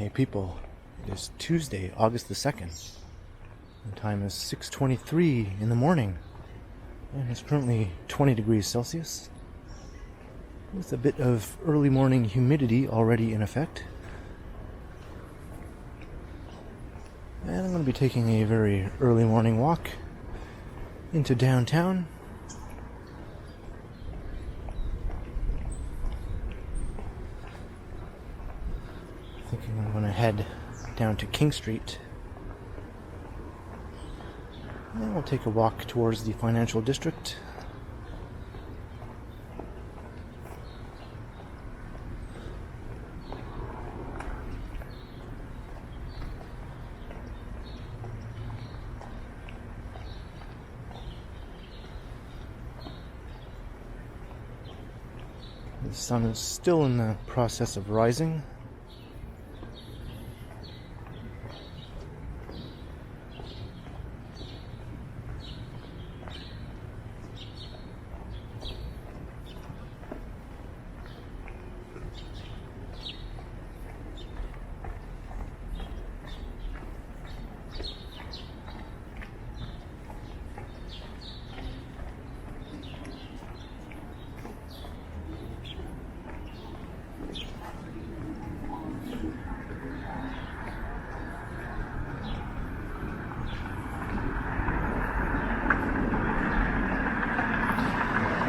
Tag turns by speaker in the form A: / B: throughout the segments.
A: Hey people, it is Tuesday, August the 2nd. The time is 6:23 in the morning, and it's currently 20 degrees Celsius, with a bit of early morning humidity already in effect. And I'm going to be taking a very early morning walk into downtown. Thinking I'm going to head down to King Street. And we'll take a walk towards the financial district. The sun is still in the process of rising.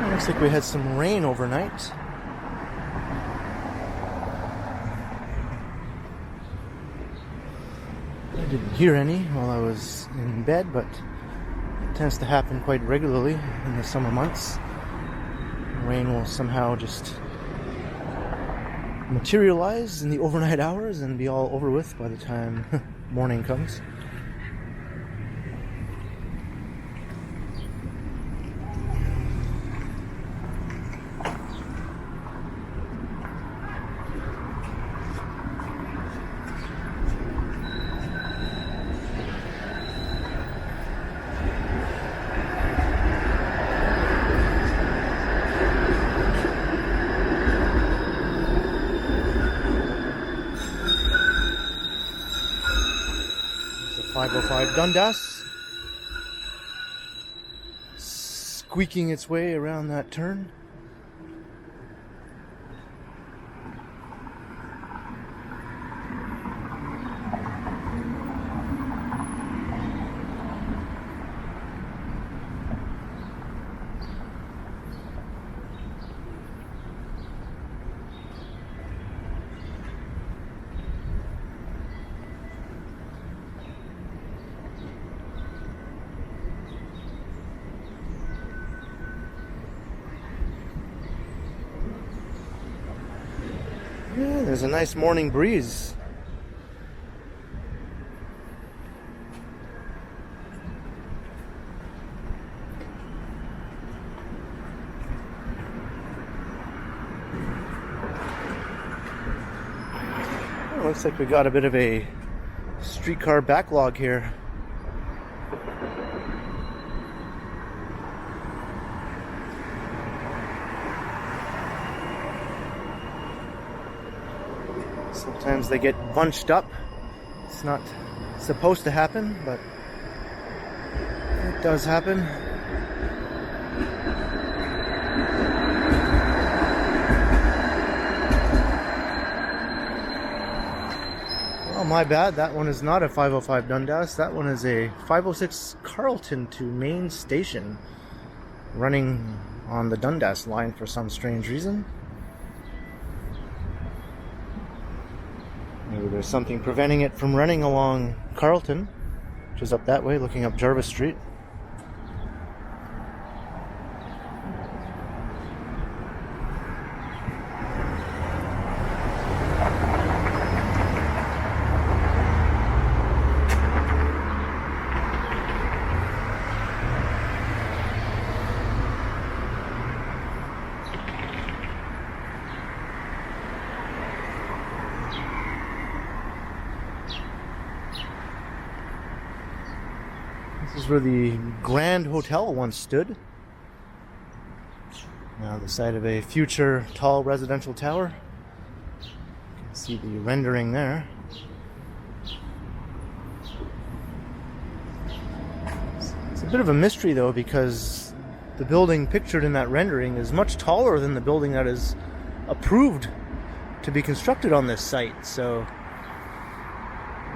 A: Looks like we had some rain overnight. I didn't hear any while I was in bed, but it tends to happen quite regularly in the summer months. Rain will somehow just materialize in the overnight hours and be all over with by the time morning comes. It's a 505 Dundas, squeaking its way around that turn. Yeah, there's a nice morning breeze. It looks like we got a bit of a streetcar backlog here. Sometimes they get bunched up. It's not supposed to happen, but it does happen. Oh, my bad. That one is not a 505 Dundas. That one is a 506 Carlton to Main Station, running on the Dundas line for some strange reason. Maybe there's something preventing it from running along Carlton, which is up that way, looking up Jarvis Street. This is where the Grand Hotel once stood. Now the site of a future tall residential tower. You can see the rendering there. bit of a mystery though, because the building pictured in that rendering is much taller than the building that is approved to be constructed on this site. So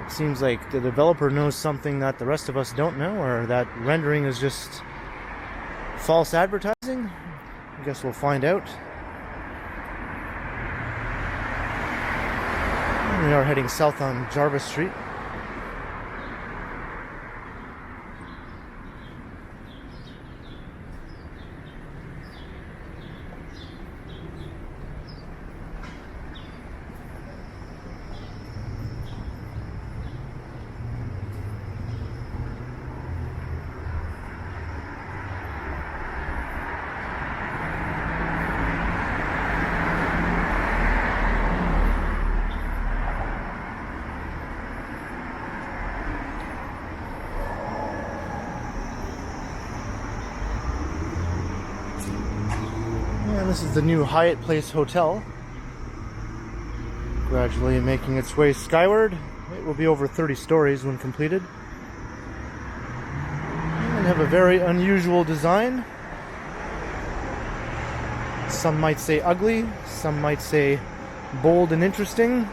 A: it seems like the developer knows something that the rest of us don't know, or that rendering is just false advertising. I guess we'll find out. We are heading south on Jarvis Street. And this is the new Hyatt Place Hotel, gradually making its way skyward. It will be over 30 stories when completed, and have a very unusual design. Some might say ugly, some might say bold and interesting.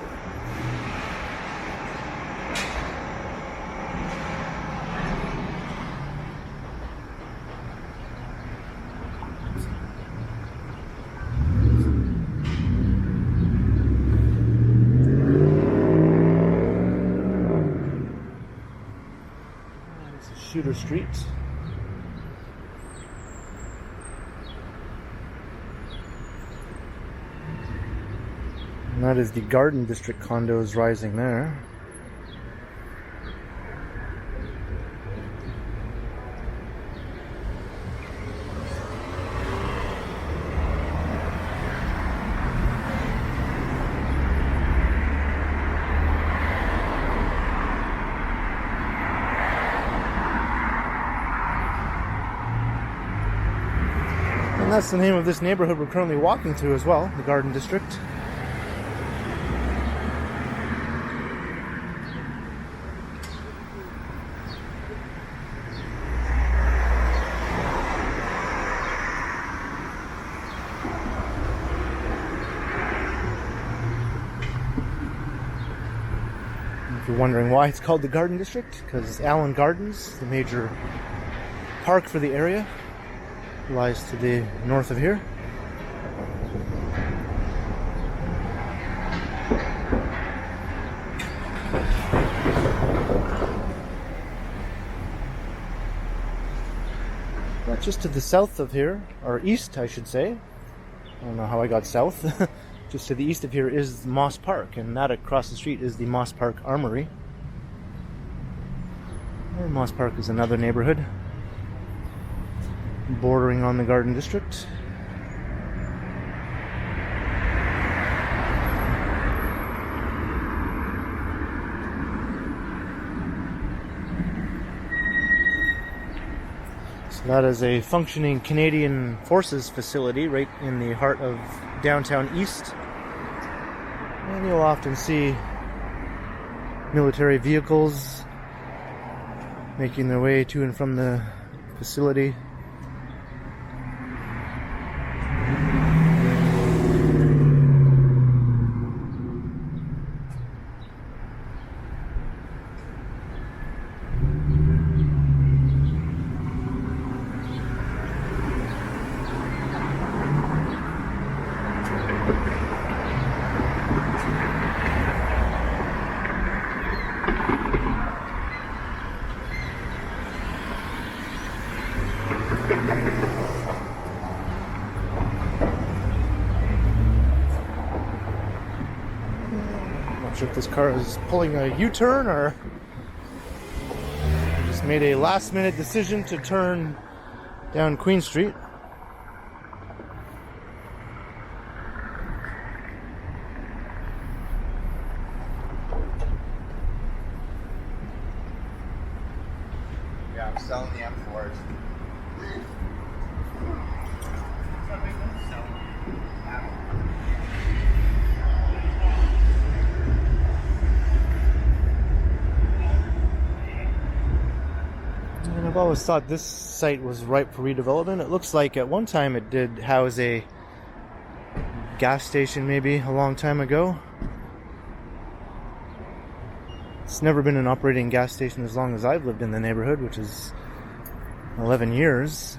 A: Shooter Street. And that is the Garden District condos rising there. And that's the name of this neighborhood we're currently walking through as well, the Garden District. If you're wondering why it's called the Garden District, because Allen Gardens, the major park for the area, lies to the north of here. But just to the south of here, or east I should say, I don't know how I got south, just to the east of here is Moss Park, and that across the street is the Moss Park Armory. And Moss Park is another neighborhood bordering on the Garden District. So that is a functioning Canadian Forces facility right in the heart of downtown East. And you'll often see military vehicles making their way to and from the facility. Not sure if this car is pulling a U-turn or just made a last-minute decision to turn down Queen Street.
B: Yeah, I'm selling the M4s.
A: And I've always thought this site was ripe for redevelopment. It looks like at one time it did house a gas station, maybe a long time ago. It's never been an operating gas station as long as I've lived in the neighborhood, which is 11 years.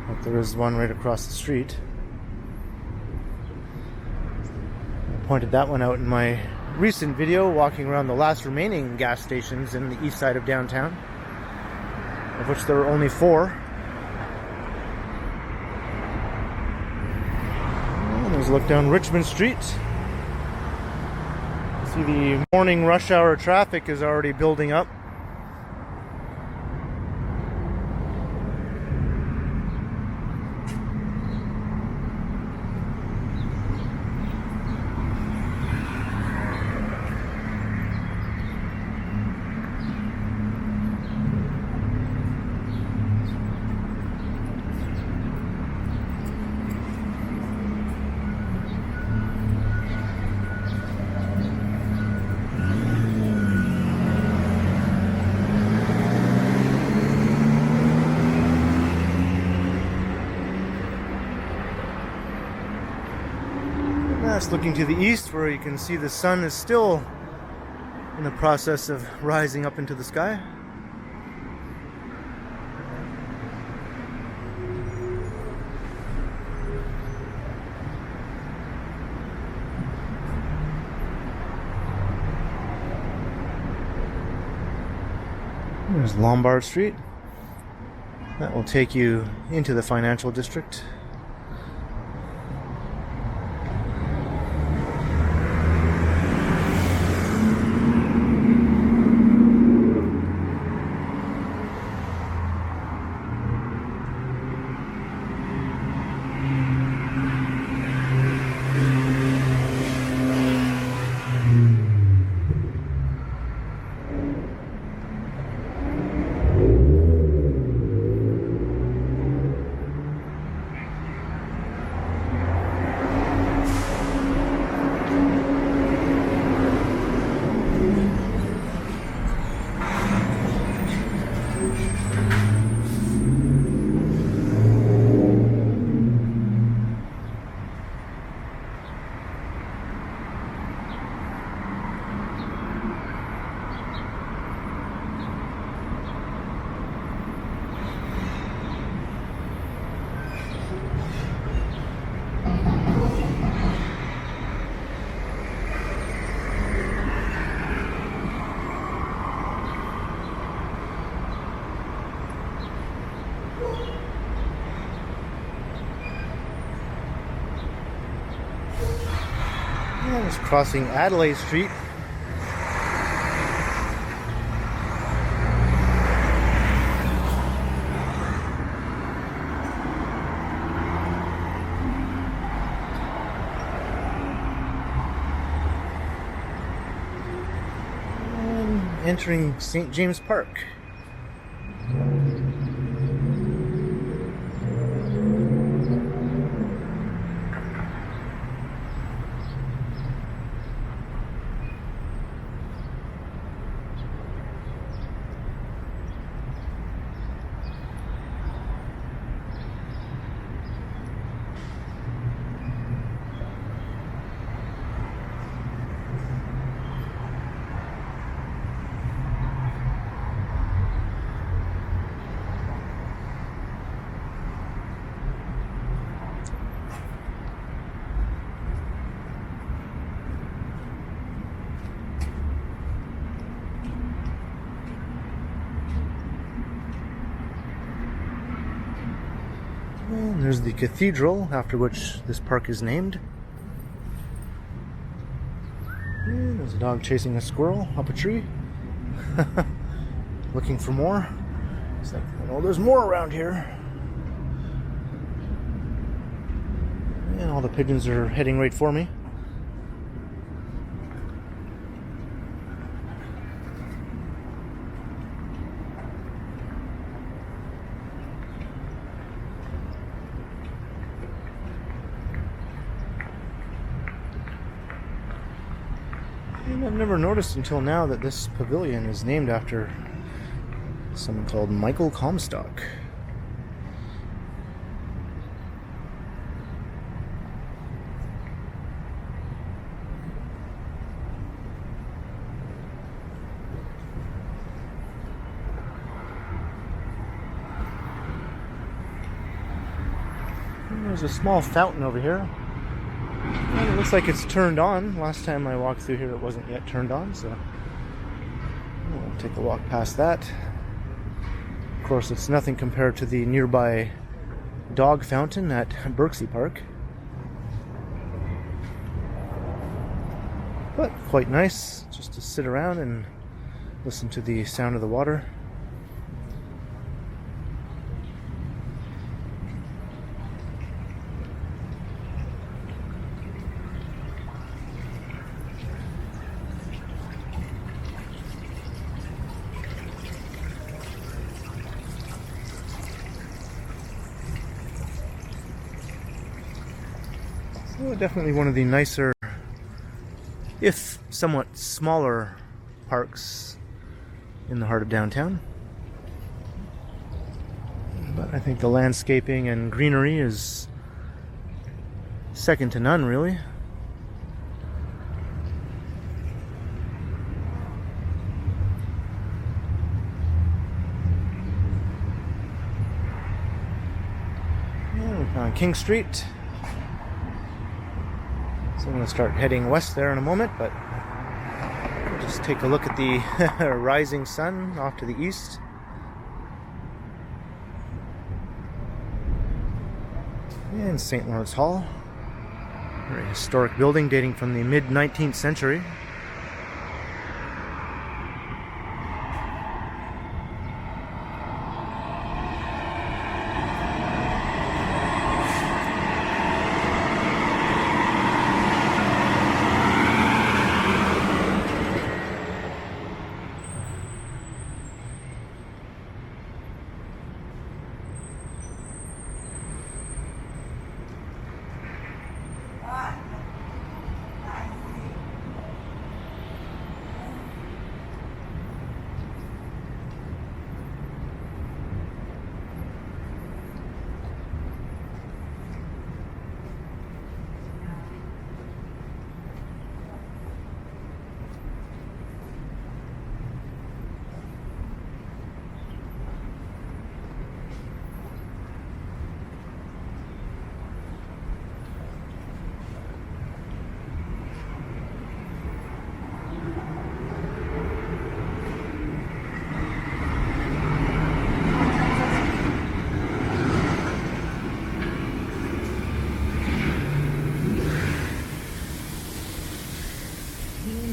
A: But there is one right across the street. I pointed that one out in my recent video, walking around the last remaining gas stations in the east side of downtown, of which there are only 4. And there's a look down Richmond Street. See, the morning rush hour traffic is already building up. That's looking to the east, where you can see the sun is still in the process of rising up into the sky. There's Lombard Street. That will take you into the financial district. Just crossing Adelaide Street. And entering St James Park. And there's the cathedral, after which this park is named. And there's a dog chasing a squirrel up a tree. Looking for more. It's like, oh, there's more around here. And all the pigeons are heading right for me. I've never noticed until now that this pavilion is named after someone called Michael Comstock. There's a small fountain over here. And it looks like it's turned on. Last time I walked through here it wasn't yet turned on, so we'll take a walk past that. Of course, it's nothing compared to the nearby dog fountain at Birksey Park. But quite nice just to sit around and listen to the sound of the water. Well, definitely one of the nicer, if somewhat smaller, parks in the heart of downtown. But I think the landscaping and greenery is second to none, really. Yeah, we're on King Street. So I'm going to start heading west there in a moment, but we'll just take a look at the rising sun off to the east. And St. Lawrence Hall, a very historic building dating from the mid-19th century.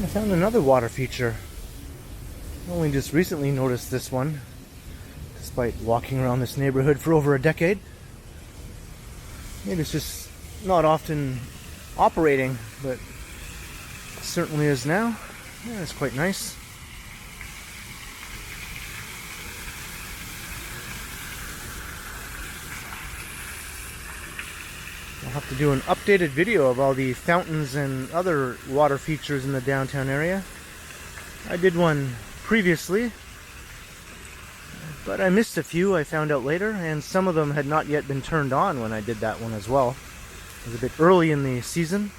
A: I found another water feature. I only just recently noticed this one, despite walking around this neighborhood for over a decade. Maybe it's just not often operating, but it certainly is now. Yeah, it's quite nice. I'll have to do an updated video of all the fountains and other water features in the downtown area. I did one previously, but I missed a few I found out later, and some of them had not yet been turned on when I did that one as well. It was a bit early in the season.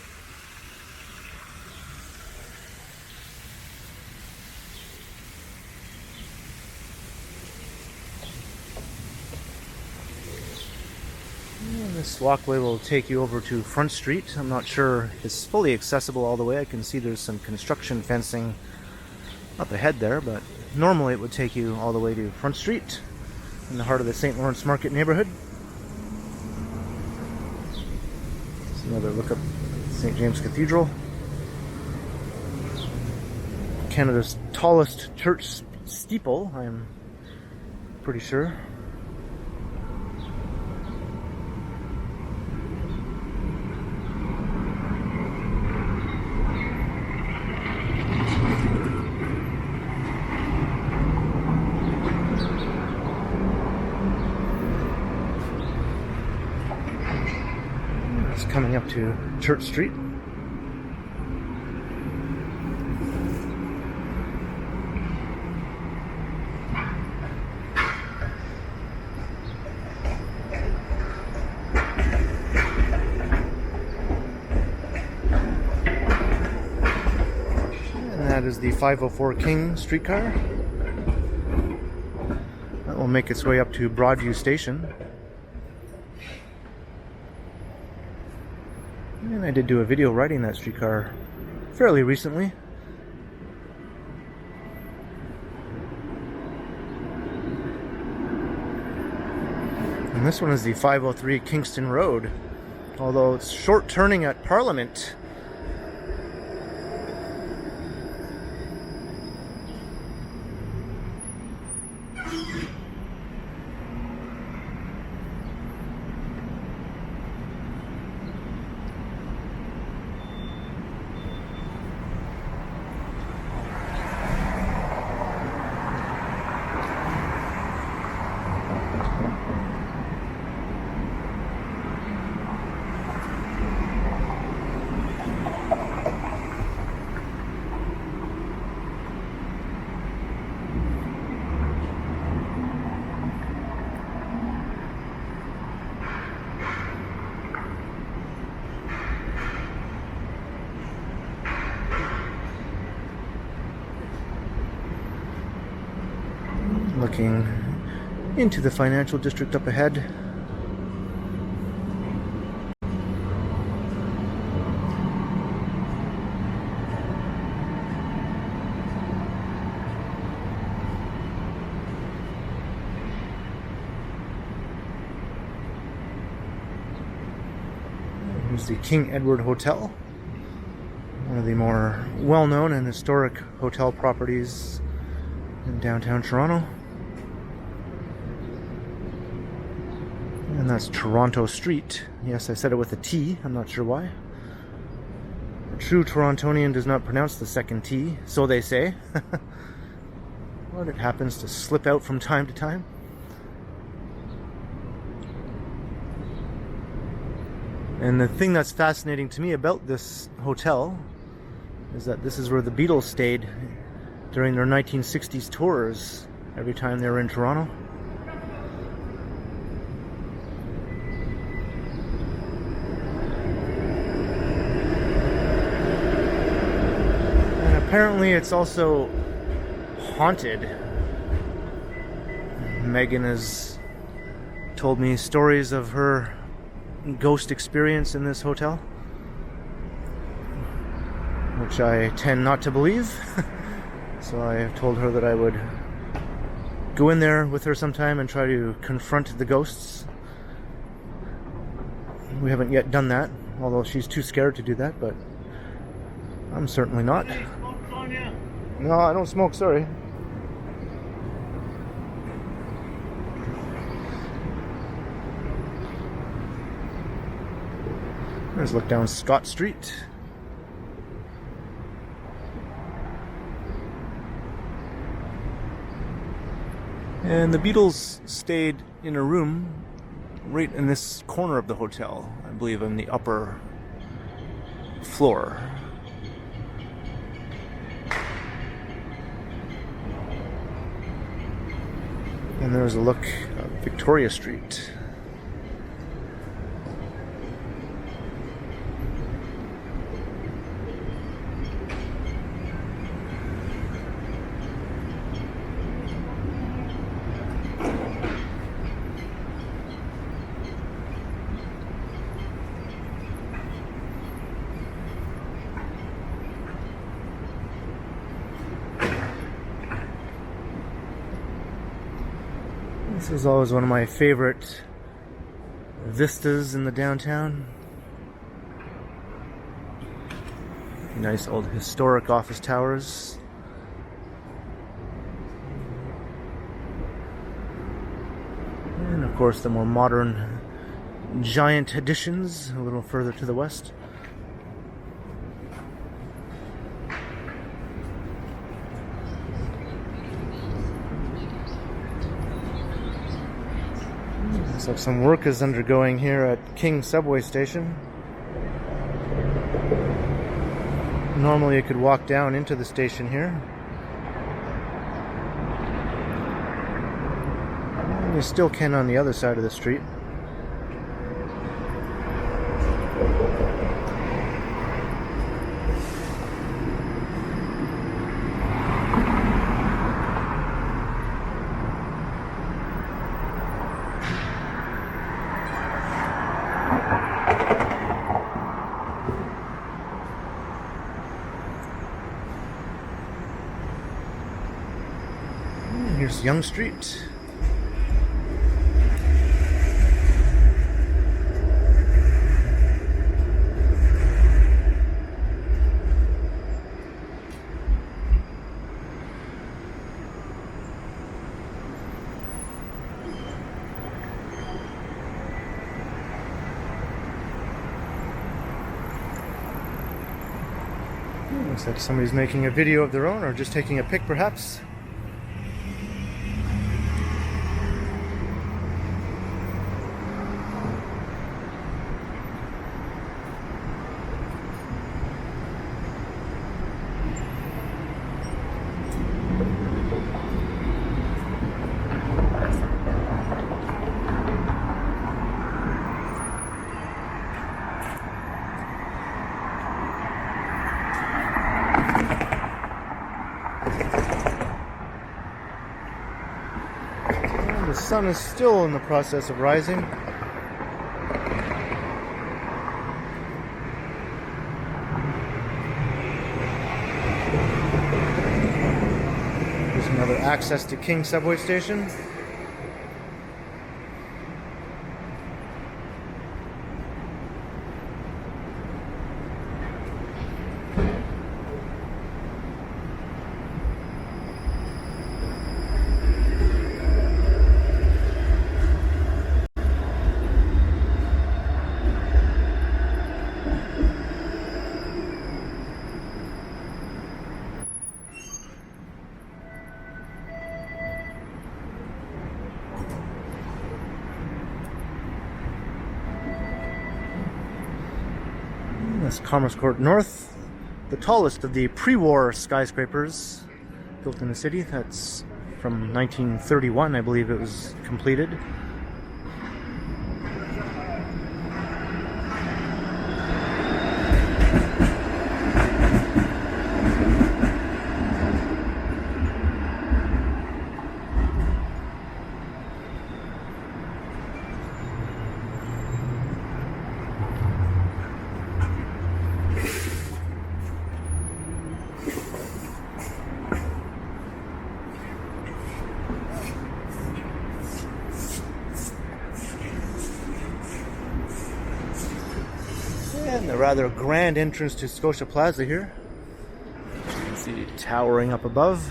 A: This walkway will take you over to Front Street. I'm not sure it's fully accessible all the way. I can see there's some construction fencing up ahead there, but normally it would take you all the way to Front Street in the heart of the St. Lawrence Market neighborhood. It's another look up St. James Cathedral. Canada's tallest church steeple, I'm pretty sure. Coming up to Church Street. is the 504 King streetcar. That will make its way up to Broadview Station. And I did do a video riding that streetcar fairly recently. And this one is the 503 Kingston Road, although it's short turning at Parliament. Looking into the financial district up ahead. Here's the King Edward Hotel, one of the more well-known and historic hotel properties in downtown Toronto. And that's Toronto Street. Yes, I said it with a T. I'm not sure why. A true Torontonian does not pronounce the second T, so they say. But it happens to slip out from time to time. And the thing that's fascinating to me about this hotel is that this is where the Beatles stayed during their 1960s tours every time they were in Toronto. Apparently it's also haunted. Megan has told me stories of her ghost experience in this hotel, which I tend not to believe. So I have told her that I would go in there with her sometime and try to confront the ghosts. We haven't yet done that, although she's too scared to do that, but I'm certainly not. No, I don't smoke, sorry. Let's look down Scott Street. And the Beatles stayed in a room right in this corner of the hotel, I believe on the upper floor. And there's a look at Victoria Street. This is always one of my favorite vistas in the downtown. Nice old historic office towers. And of course the more modern giant additions a little further to the west. Looks like some work is undergoing here at King Subway Station. Normally you could walk down into the station here. You still can on the other side of the street. Here's Yonge Street. Looks like somebody's making a video of their own or just taking a pic perhaps. The sun is still in the process of rising. There's another access to King subway station. That's Commerce Court North, the tallest of the pre-war skyscrapers built in the city. That's from 1931, I believe it was completed. And the rather grand entrance to Scotia Plaza here. You can see towering up above.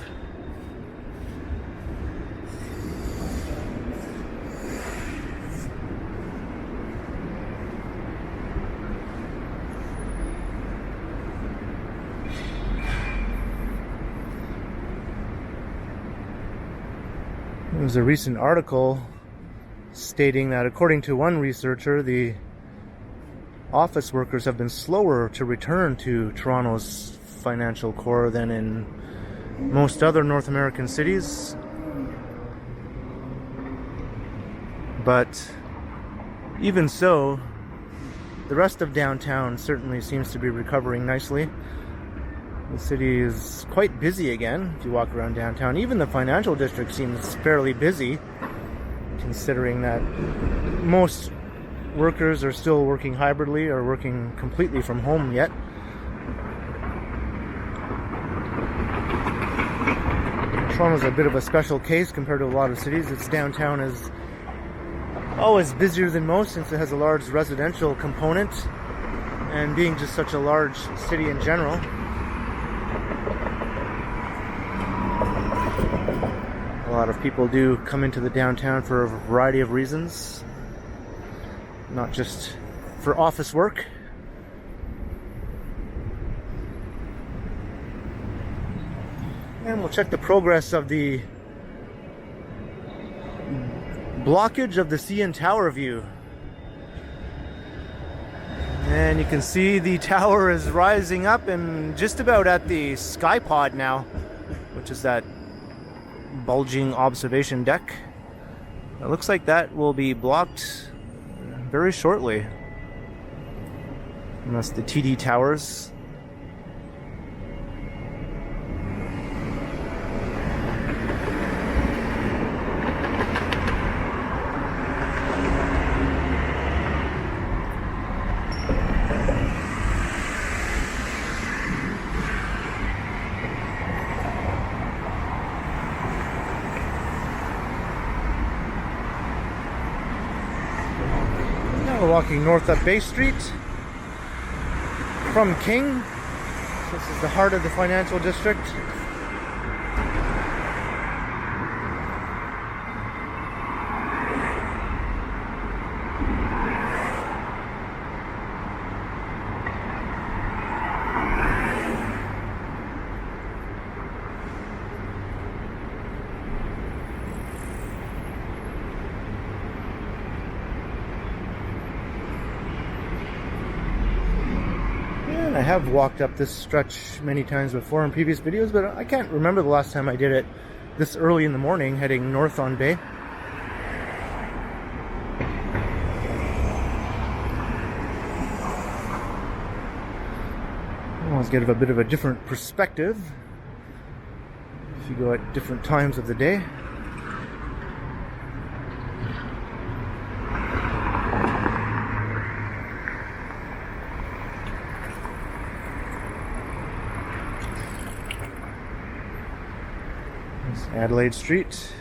A: There was a recent article stating that according to one researcher, the office workers have been slower to return to Toronto's financial core than in most other North American cities. But even so, the rest of downtown certainly seems to be recovering nicely. The city is quite busy again if you walk around downtown. Even the financial district seems fairly busy, considering that most workers are still working hybridly or working completely from home yet. Toronto's a bit of a special case compared to a lot of cities. Its downtown is always busier than most since it has a large residential component, and being just such a large city in general. A lot of people do come into the downtown for a variety of reasons. Not just for office work. And we'll check the progress of the blockage of the CN Tower view. And you can see the tower is rising up and just about at the sky pod now, which is that bulging observation deck. It looks like that will be blocked very shortly. And that's the TD Towers. walking north up Bay Street from King. This is the heart of the financial district. I have walked up this stretch many times before in previous videos, but I can't remember the last time I did it this early in the morning heading north on Bay. I always get a bit of a different perspective if you go at different times of the day. Adelaide Street.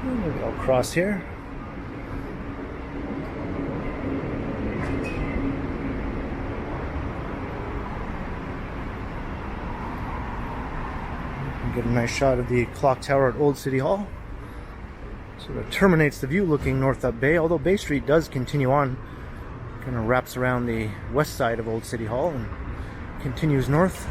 A: Maybe I'll cross here. Get a nice shot of the clock tower at Old City Hall. Sort of terminates the view looking north up Bay, although Bay Street does continue on. Kind of wraps around the west side of Old City Hall and continues north.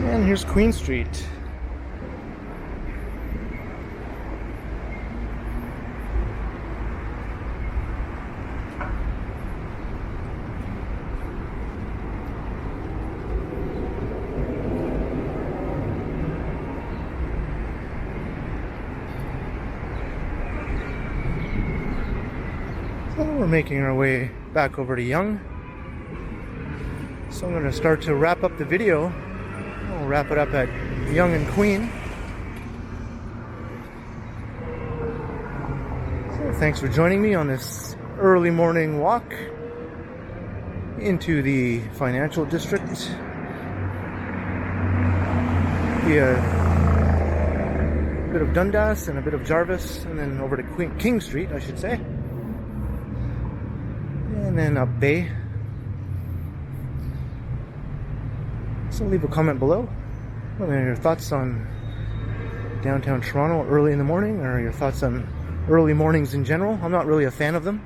A: And here's Queen Street. So we're making our way back over to Yonge. So I'm going to start to wrap up the video. We'll wrap it up at Yonge and Queen. So thanks for joining me on this early morning walk into the financial district via a bit of Dundas and a bit of Jarvis, and then over to King Street, I should say, and then up Bay. So leave a comment below. Let me know your thoughts on downtown Toronto early in the morning, or your thoughts on early mornings in general. I'm not really a fan of them.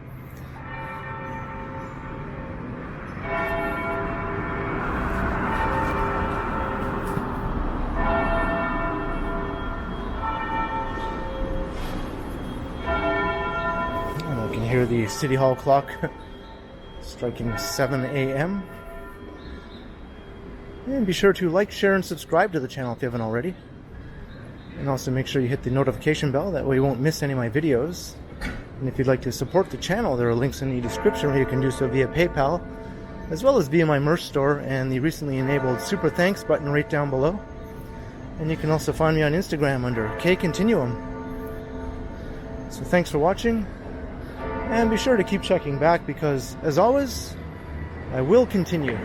A: And I can hear the City Hall clock striking 7 a.m. And be sure to like, share, and subscribe to the channel if you haven't already. And also make sure you hit the notification bell, that way you won't miss any of my videos. And if you'd like to support the channel, there are links in the description where you can do so via PayPal, as well as via my merch store and the recently enabled Super Thanks button right down below. And you can also find me on Instagram under KContinuum. So thanks for watching, and be sure to keep checking back because, as always, I will continue.